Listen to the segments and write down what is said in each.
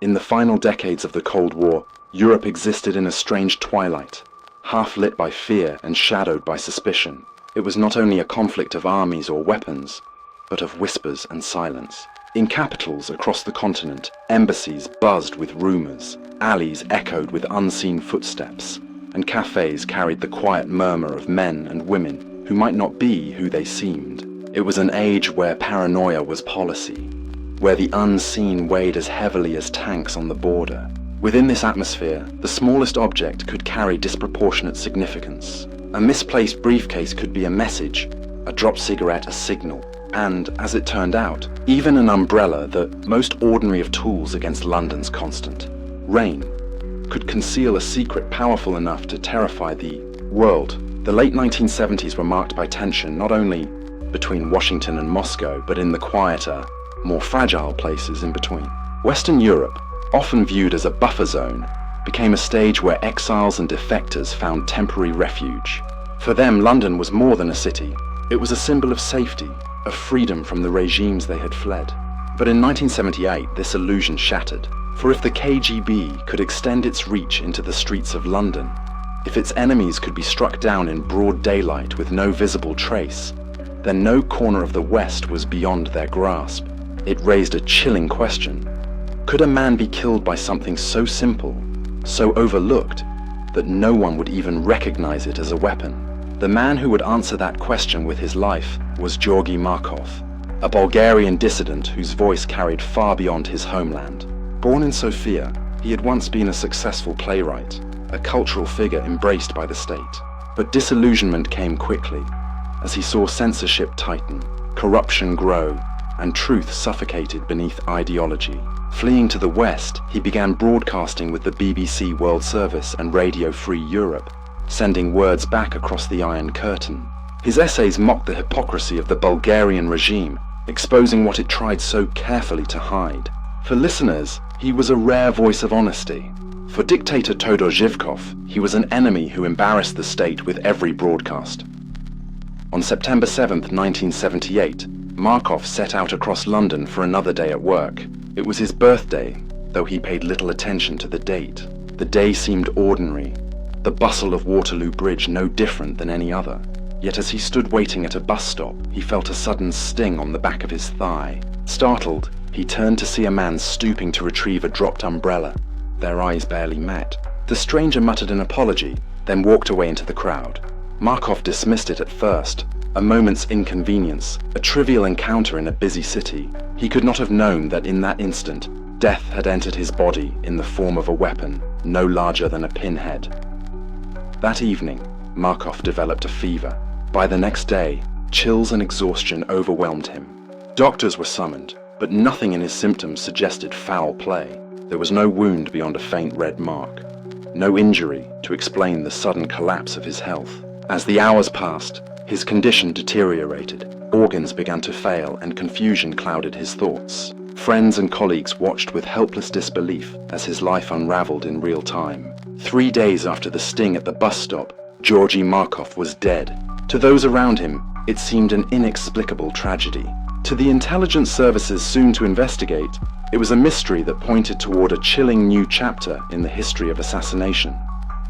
In the final decades of the Cold War, Europe existed in a strange twilight, half lit by fear and shadowed by suspicion. It was not only a conflict of armies or weapons, but of whispers and silence. In capitals across the continent, embassies buzzed with rumors, alleys echoed with unseen footsteps, and cafes carried the quiet murmur of men and women who might not be who they seemed. It was an age where paranoia was policy, where the unseen weighed as heavily as tanks on the border. Within this atmosphere, the smallest object could carry disproportionate significance. A misplaced briefcase could be a message, a dropped cigarette a signal, and, as it turned out, even an umbrella, the most ordinary of tools against London's constant rain, could conceal a secret powerful enough to terrify the world. The late 1970s were marked by tension not only between Washington and Moscow, but in the quieter, more fragile places in between. Western Europe, often viewed as a buffer zone, became a stage where exiles and defectors found temporary refuge. For them, London was more than a city. It was a symbol of safety, of freedom from the regimes they had fled. But in 1978, this illusion shattered. For if the KGB could extend its reach into the streets of London, if its enemies could be struck down in broad daylight with no visible trace, then no corner of the West was beyond their grasp. It raised a chilling question. Could a man be killed by something so simple, so overlooked, that no one would even recognize it as a weapon? The man who would answer that question with his life was Georgi Markov, a Bulgarian dissident whose voice carried far beyond his homeland. Born in Sofia, he had once been a successful playwright, a cultural figure embraced by the state. But disillusionment came quickly, as he saw censorship tighten, corruption grow, and truth suffocated beneath ideology. Fleeing to the West, he began broadcasting with the BBC World Service and Radio Free Europe, sending words back across the Iron Curtain. His essays mocked the hypocrisy of the Bulgarian regime, exposing what it tried so carefully to hide. For listeners, he was a rare voice of honesty. For dictator Todor Zhivkov, he was an enemy who embarrassed the state with every broadcast. On September 7, 1978, Markov set out across London for another day at work. It was his birthday, though he paid little attention to the date. The day seemed ordinary, the bustle of Waterloo Bridge no different than any other. Yet as he stood waiting at a bus stop, he felt a sudden sting on the back of his thigh. Startled, he turned to see a man stooping to retrieve a dropped umbrella. Their eyes barely met. The stranger muttered an apology, then walked away into the crowd. Markov dismissed it at first, a moment's inconvenience, a trivial encounter in a busy city. He could not have known that in that instant, death had entered his body in the form of a weapon no larger than a pinhead. That evening, Markov developed a fever. By the next day, chills and exhaustion overwhelmed him. Doctors were summoned, but nothing in his symptoms suggested foul play. There was no wound beyond a faint red mark, no injury to explain the sudden collapse of his health. As the hours passed, his condition deteriorated. Organs began to fail and confusion clouded his thoughts. Friends and colleagues watched with helpless disbelief as his life unraveled in real time. 3 days after the sting at the bus stop, Georgi Markov was dead. To those around him, it seemed an inexplicable tragedy. To the intelligence services soon to investigate, it was a mystery that pointed toward a chilling new chapter in the history of assassination.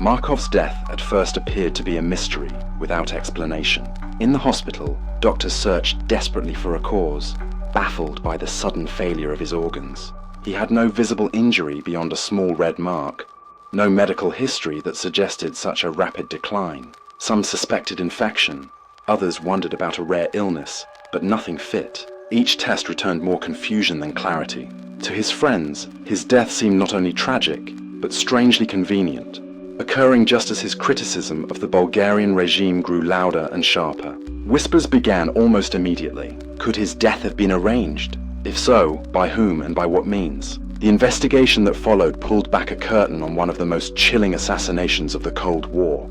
Markov's death at first appeared to be a mystery, without explanation. In the hospital, doctors searched desperately for a cause, baffled by the sudden failure of his organs. He had no visible injury beyond a small red mark, no medical history that suggested such a rapid decline. Some suspected infection, others wondered about a rare illness, but nothing fit. Each test returned more confusion than clarity. To his friends, his death seemed not only tragic, but strangely convenient, occurring just as his criticism of the Bulgarian regime grew louder and sharper. Whispers began almost immediately. Could his death have been arranged? If so, by whom and by what means? The investigation that followed pulled back a curtain on one of the most chilling assassinations of the Cold War.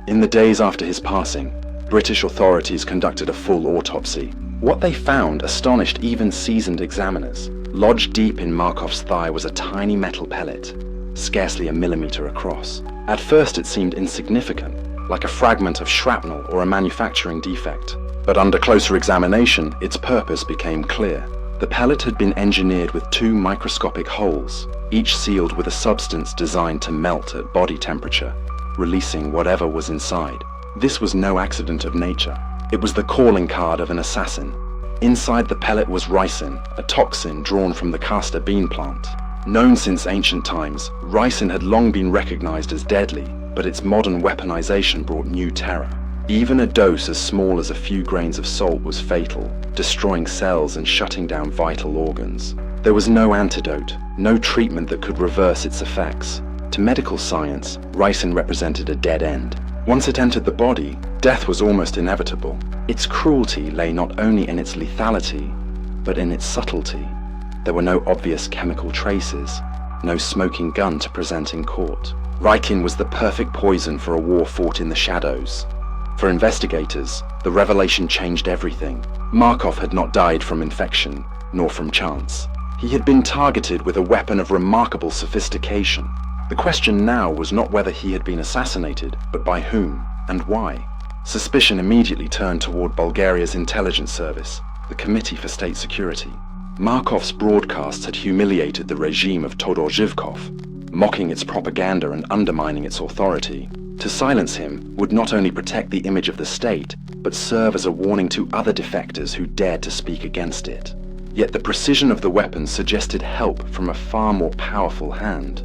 In the days after his passing, British authorities conducted a full autopsy. What they found astonished even seasoned examiners. Lodged deep in Markov's thigh was a tiny metal pellet, scarcely a millimeter across. At first it seemed insignificant, like a fragment of shrapnel or a manufacturing defect. But under closer examination, its purpose became clear. The pellet had been engineered with 2 microscopic holes, each sealed with a substance designed to melt at body temperature, releasing whatever was inside. This was no accident of nature. It was the calling card of an assassin. Inside the pellet was ricin, a toxin drawn from the castor bean plant. Known since ancient times, ricin had long been recognized as deadly, but its modern weaponization brought new terror. Even a dose as small as a few grains of salt was fatal, destroying cells and shutting down vital organs. There was no antidote, no treatment that could reverse its effects. To medical science, ricin represented a dead end. Once it entered the body, death was almost inevitable. Its cruelty lay not only in its lethality, but in its subtlety. There were no obvious chemical traces, no smoking gun to present in court. Ricin was the perfect poison for a war fought in the shadows. For investigators, the revelation changed everything. Markov had not died from infection, nor from chance. He had been targeted with a weapon of remarkable sophistication. The question now was not whether he had been assassinated, but by whom and why. Suspicion immediately turned toward Bulgaria's intelligence service, the Committee for State Security. Markov's broadcasts had humiliated the regime of Todor Zhivkov, mocking its propaganda and undermining its authority. To silence him would not only protect the image of the state, but serve as a warning to other defectors who dared to speak against it. Yet the precision of the weapon suggested help from a far more powerful hand.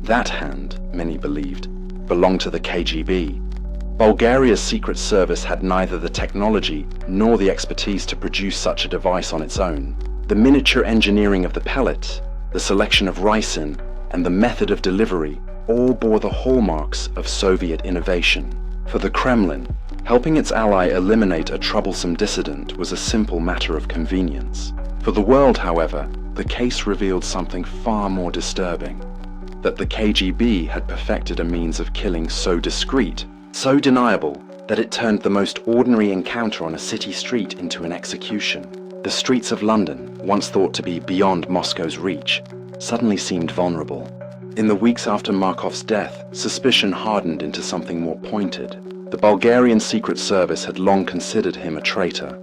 That hand, many believed, belonged to the KGB. Bulgaria's secret service had neither the technology nor the expertise to produce such a device on its own. The miniature engineering of the pellet, the selection of ricin, and the method of delivery all bore the hallmarks of Soviet innovation. For the Kremlin, helping its ally eliminate a troublesome dissident was a simple matter of convenience. For the world, however, the case revealed something far more disturbing. That the KGB had perfected a means of killing so discreet, so deniable, that it turned the most ordinary encounter on a city street into an execution. The streets of London, once thought to be beyond Moscow's reach, suddenly seemed vulnerable. In the weeks after Markov's death, suspicion hardened into something more pointed. The Bulgarian Secret Service had long considered him a traitor,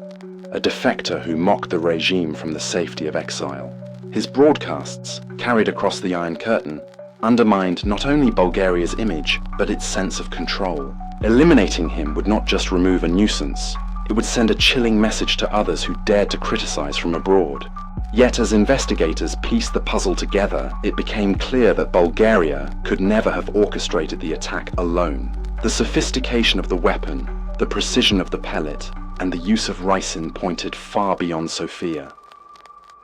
a defector who mocked the regime from the safety of exile. His broadcasts, carried across the Iron Curtain, undermined not only Bulgaria's image, but its sense of control. Eliminating him would not just remove a nuisance, it would send a chilling message to others who dared to criticize from abroad. Yet as investigators pieced the puzzle together, it became clear that Bulgaria could never have orchestrated the attack alone. The sophistication of the weapon, the precision of the pellet, and the use of ricin pointed far beyond Sofia.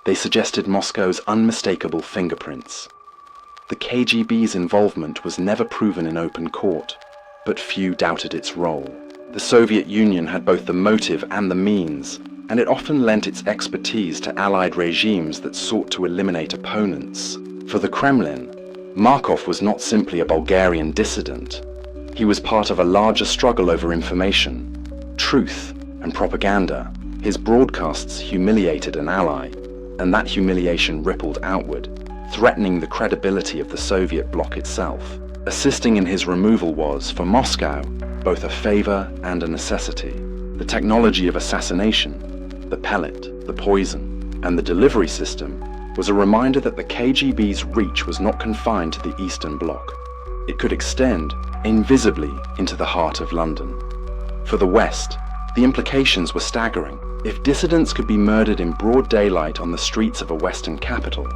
They suggested Moscow's unmistakable fingerprints. The KGB's involvement was never proven in open court, but few doubted its role. The Soviet Union had both the motive and the means, and it often lent its expertise to allied regimes that sought to eliminate opponents. For the Kremlin, Markov was not simply a Bulgarian dissident. He was part of a larger struggle over information, truth, and propaganda. His broadcasts humiliated an ally, and that humiliation rippled outward, threatening the credibility of the Soviet bloc itself. Assisting in his removal was, for Moscow, both a favor and a necessity. The technology of assassination, the pellet, the poison, and the delivery system was a reminder that the KGB's reach was not confined to the Eastern Bloc. It could extend, invisibly, into the heart of London. For the West, the implications were staggering. If dissidents could be murdered in broad daylight on the streets of a Western capital,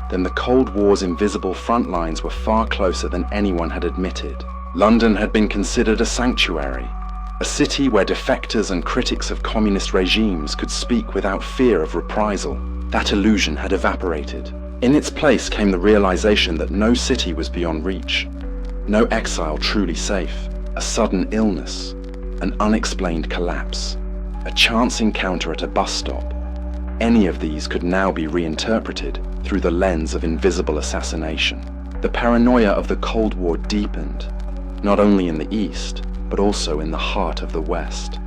then the Cold War's invisible front lines were far closer than anyone had admitted. London had been considered a sanctuary, a city where defectors and critics of communist regimes could speak without fear of reprisal. That illusion had evaporated. In its place came the realization that no city was beyond reach, no exile truly safe, a sudden illness, an unexplained collapse, a chance encounter at a bus stop. Any of these could now be reinterpreted through the lens of invisible assassination. The paranoia of the Cold War deepened, not only in the East, but also in the heart of the West.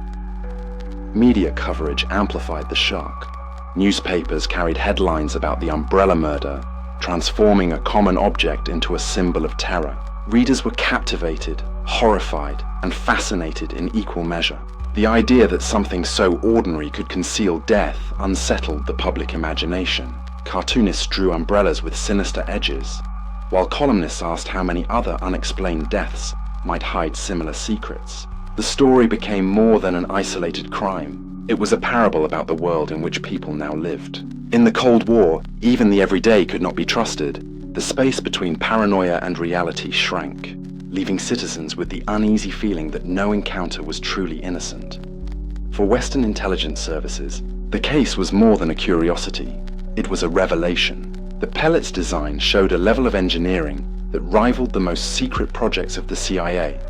Media coverage amplified the shock. Newspapers carried headlines about the umbrella murder, transforming a common object into a symbol of terror. Readers were captivated, horrified, and fascinated in equal measure. The idea that something so ordinary could conceal death unsettled the public imagination. cartoonists drew umbrellas with sinister edges, while columnists asked how many other unexplained deaths might hide similar secrets. The story became more than an isolated crime. It was a parable about the world in which people now lived. In the Cold War, even the everyday could not be trusted. The space between paranoia and reality shrank, leaving citizens with the uneasy feeling that no encounter was truly innocent. For Western intelligence services, the case was more than a curiosity. It was a revelation. The pellet's design showed a level of engineering that rivaled the most secret projects of the CIA.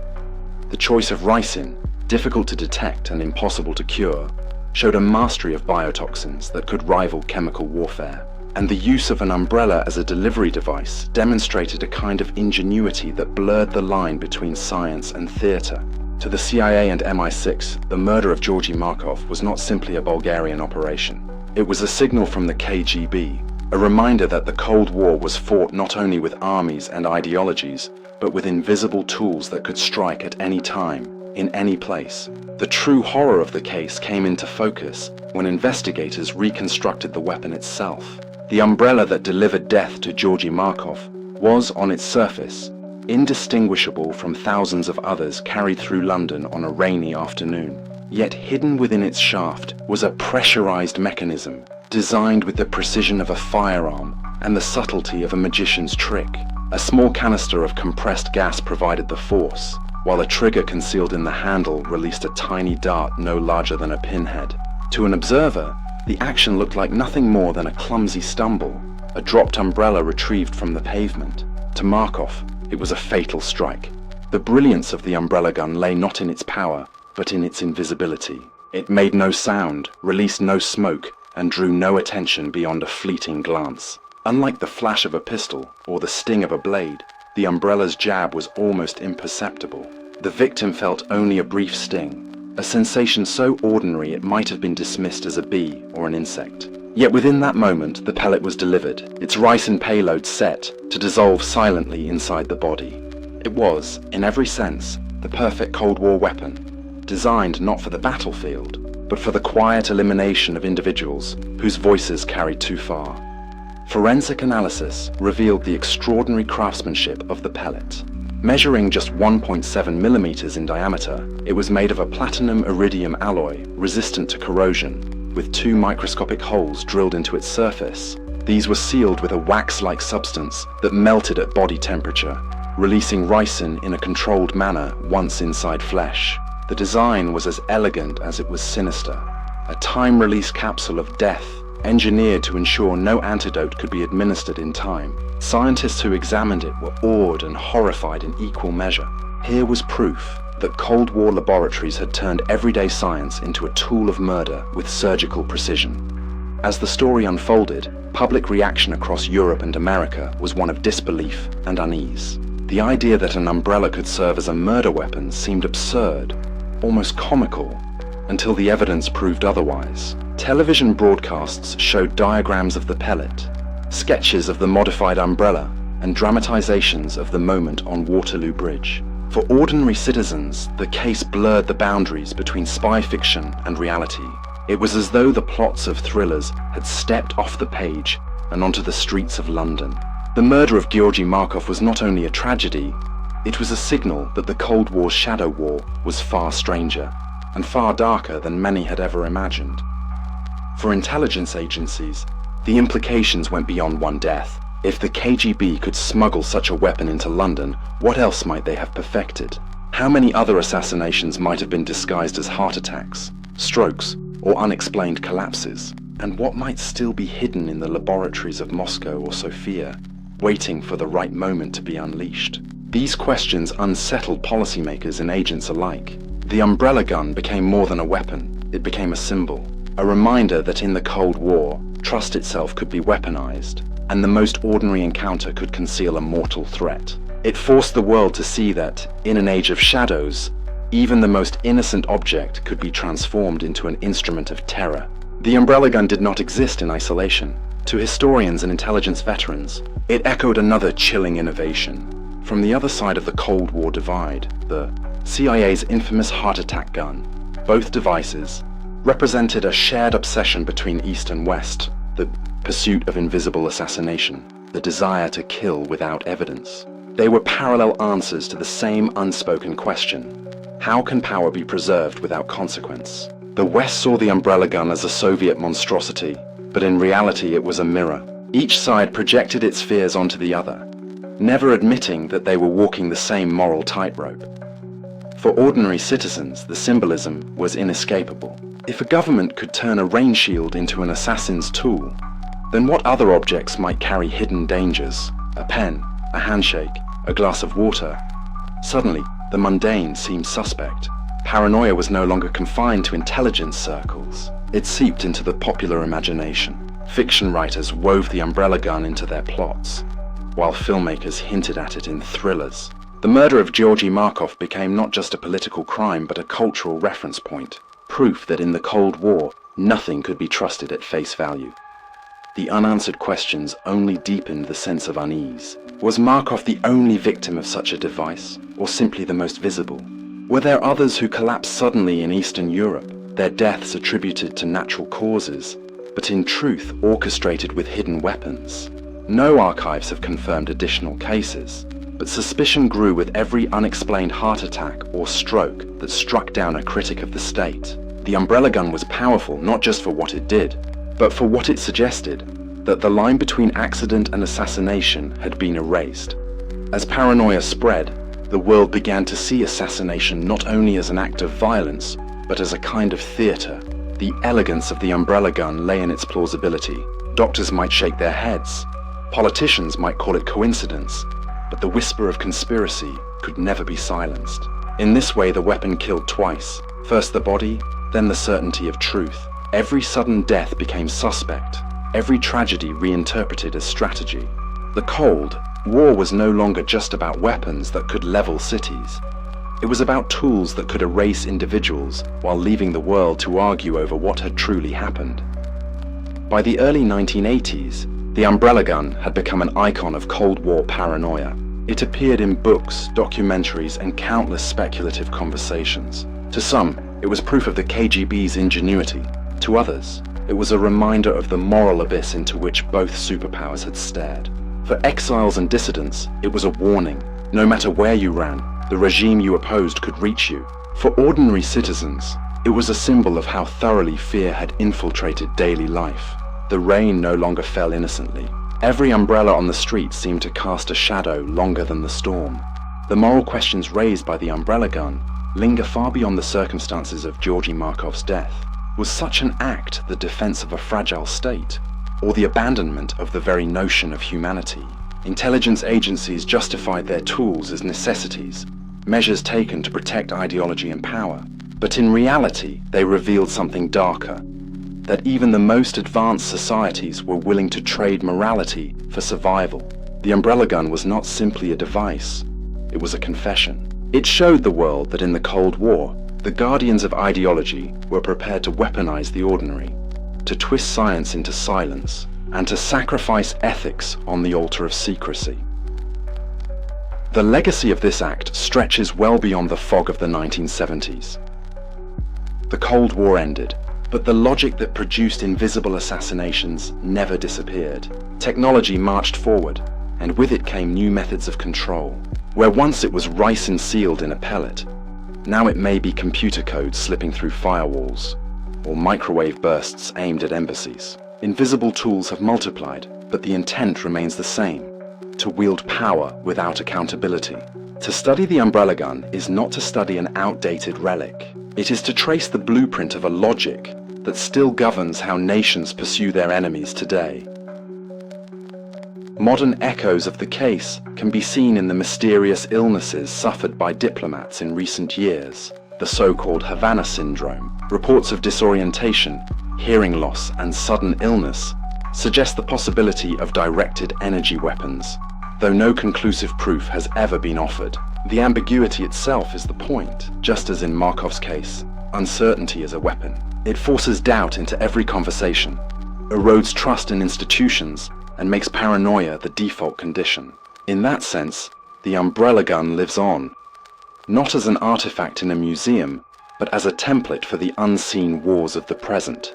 The choice of ricin, difficult to detect and impossible to cure, showed a mastery of biotoxins that could rival chemical warfare. And the use of an umbrella as a delivery device demonstrated a kind of ingenuity that blurred the line between science and theater. To the CIA and MI6, the murder of Georgi Markov was not simply a Bulgarian operation. It was a signal from the KGB, a reminder that the Cold War was fought not only with armies and ideologies, but with invisible tools that could strike at any time, in any place. The true horror of the case came into focus when investigators reconstructed the weapon itself. The umbrella that delivered death to Georgi Markov was, on its surface, indistinguishable from thousands of others carried through London on a rainy afternoon. Yet hidden within its shaft was a pressurized mechanism, designed with the precision of a firearm and the subtlety of a magician's trick. A small canister of compressed gas provided the force, while a trigger concealed in the handle released a tiny dart no larger than a pinhead. To an observer, the action looked like nothing more than a clumsy stumble, a dropped umbrella retrieved from the pavement. To Markov, it was a fatal strike. The brilliance of the umbrella gun lay not in its power, but in its invisibility. It made no sound, released no smoke, and drew no attention beyond a fleeting glance. Unlike the flash of a pistol or the sting of a blade, the umbrella's jab was almost imperceptible. The victim felt only a brief sting, a sensation so ordinary it might have been dismissed as a bee or an insect. Yet within that moment, the pellet was delivered, its ricin payload set to dissolve silently inside the body. It was, in every sense, the perfect Cold War weapon, designed not for the battlefield, but for the quiet elimination of individuals whose voices carried too far. Forensic analysis revealed the extraordinary craftsmanship of the pellet. Measuring just 1.7 millimeters in diameter, it was made of a platinum-iridium alloy resistant to corrosion, with 2 microscopic holes drilled into its surface. These were sealed with a wax-like substance that melted at body temperature, releasing ricin in a controlled manner once inside flesh. The design was as elegant as it was sinister, a time-release capsule of death, engineered to ensure no antidote could be administered in time. Scientists who examined it were awed and horrified in equal measure. Here was proof that Cold War laboratories had turned everyday science into a tool of murder with surgical precision. As the story unfolded, public reaction across Europe and America was one of disbelief and unease. The idea that an umbrella could serve as a murder weapon seemed absurd, almost comical, until the evidence proved otherwise. Television broadcasts showed diagrams of the pellet, sketches of the modified umbrella, and dramatizations of the moment on Waterloo Bridge. For ordinary citizens, the case blurred the boundaries between spy fiction and reality. It was as though the plots of thrillers had stepped off the page and onto the streets of London. The murder of Georgi Markov was not only a tragedy, it was a signal that the Cold War's shadow war was far stranger and far darker than many had ever imagined. For intelligence agencies, the implications went beyond one death. If the KGB could smuggle such a weapon into London, what else might they have perfected? How many other assassinations might have been disguised as heart attacks, strokes, or unexplained collapses? And what might still be hidden in the laboratories of Moscow or Sofia, waiting for the right moment to be unleashed? These questions unsettled policymakers and agents alike. The umbrella gun became more than a weapon. It became a symbol, a reminder that in the Cold War, trust itself could be weaponized, and the most ordinary encounter could conceal a mortal threat. It forced the world to see that, in an age of shadows, even the most innocent object could be transformed into an instrument of terror. The umbrella gun did not exist in isolation. To historians and intelligence veterans, it echoed another chilling innovation. From the other side of the Cold War divide, the CIA's infamous heart attack gun, both devices represented a shared obsession between East and West, the pursuit of invisible assassination, the desire to kill without evidence. They were parallel answers to the same unspoken question: how can power be preserved without consequence? The West saw the umbrella gun as a Soviet monstrosity, but in reality it was a mirror. Each side projected its fears onto the other, never admitting that they were walking the same moral tightrope. For ordinary citizens, the symbolism was inescapable. If a government could turn a rain shield into an assassin's tool, then what other objects might carry hidden dangers? A pen, a handshake, a glass of water. Suddenly, the mundane seemed suspect. Paranoia was no longer confined to intelligence circles. It seeped into the popular imagination. Fiction writers wove the umbrella gun into their plots, while filmmakers hinted at it in thrillers. The murder of Georgi Markov became not just a political crime but a cultural reference point, proof that in the Cold War, nothing could be trusted at face value. The unanswered questions only deepened the sense of unease. Was Markov the only victim of such a device, or simply the most visible? Were there others who collapsed suddenly in Eastern Europe, their deaths attributed to natural causes, but in truth orchestrated with hidden weapons? No archives have confirmed additional cases, but suspicion grew with every unexplained heart attack or stroke that struck down a critic of the state. The umbrella gun was powerful not just for what it did, but for what it suggested, that the line between accident and assassination had been erased. As paranoia spread, the world began to see assassination not only as an act of violence, but as a kind of theatre. The elegance of the umbrella gun lay in its plausibility. Doctors might shake their heads, politicians might call it coincidence, but the whisper of conspiracy could never be silenced. In this way, the weapon killed twice. First the body, then the certainty of truth. Every sudden death became suspect, every tragedy reinterpreted as strategy. The Cold War was no longer just about weapons that could level cities. It was about tools that could erase individuals while leaving the world to argue over what had truly happened. By the early 1980s, the umbrella gun had become an icon of Cold War paranoia. It appeared in books, documentaries, and countless speculative conversations. To some, it was proof of the KGB's ingenuity. To others, it was a reminder of the moral abyss into which both superpowers had stared. For exiles and dissidents, it was a warning. No matter where you ran, the regime you opposed could reach you. For ordinary citizens, it was a symbol of how thoroughly fear had infiltrated daily life. The rain no longer fell innocently. Every umbrella on the street seemed to cast a shadow longer than the storm. The moral questions raised by the umbrella gun linger far beyond the circumstances of Georgi Markov's death. Was such an act the defense of a fragile state, or the abandonment of the very notion of humanity? Intelligence agencies justified their tools as necessities, measures taken to protect ideology and power. But in reality, they revealed something darker, that even the most advanced societies were willing to trade morality for survival. The umbrella gun was not simply a device, it was a confession. It showed the world that in the Cold War, the guardians of ideology were prepared to weaponize the ordinary, to twist science into silence, and to sacrifice ethics on the altar of secrecy. The legacy of this act stretches well beyond the fog of the 1970s. The Cold War ended, but the logic that produced invisible assassinations never disappeared. Technology marched forward, and with it came new methods of control. Where once it was ricin sealed in a pellet, now it may be computer code slipping through firewalls, or microwave bursts aimed at embassies. Invisible tools have multiplied, but the intent remains the same: to wield power without accountability. To study the umbrella gun is not to study an outdated relic. It is to trace the blueprint of a logic that still governs how nations pursue their enemies today. Modern echoes of the case can be seen in the mysterious illnesses suffered by diplomats in recent years, the so-called Havana syndrome. Reports of disorientation, hearing loss, and sudden illness suggest the possibility of directed energy weapons, though no conclusive proof has ever been offered. The ambiguity itself is the point. Just as in Markov's case, uncertainty is a weapon. It forces doubt into every conversation, erodes trust in institutions, and makes paranoia the default condition. In that sense, the umbrella gun lives on, not as an artifact in a museum, but as a template for the unseen wars of the present.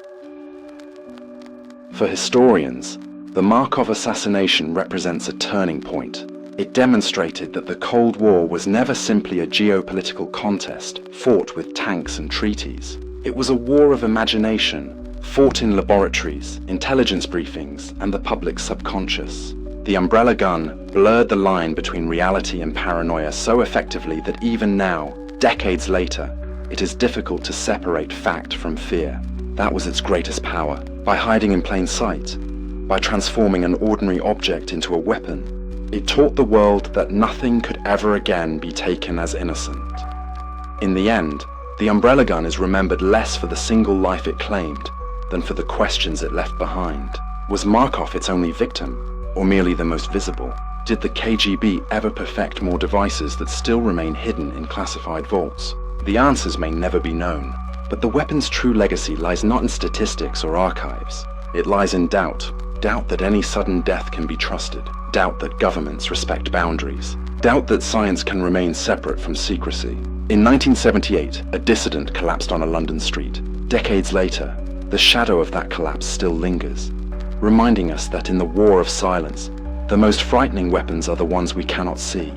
For historians, the Markov assassination represents a turning point. It demonstrated that the Cold War was never simply a geopolitical contest fought with tanks and treaties. It was a war of imagination, fought in laboratories, intelligence briefings, and the public's subconscious. The umbrella gun blurred the line between reality and paranoia so effectively that even now, decades later, it is difficult to separate fact from fear. That was its greatest power. By hiding in plain sight, by transforming an ordinary object into a weapon, it taught the world that nothing could ever again be taken as innocent. In the end, the umbrella gun is remembered less for the single life it claimed than for the questions it left behind. Was Markov its only victim, or merely the most visible? Did the KGB ever perfect more devices that still remain hidden in classified vaults? The answers may never be known, but the weapon's true legacy lies not in statistics or archives. It lies in doubt. Doubt that any sudden death can be trusted. Doubt that governments respect boundaries. Doubt that science can remain separate from secrecy. In 1978, a dissident collapsed on a London street. Decades later, the shadow of that collapse still lingers, reminding us that in the war of silence, the most frightening weapons are the ones we cannot see.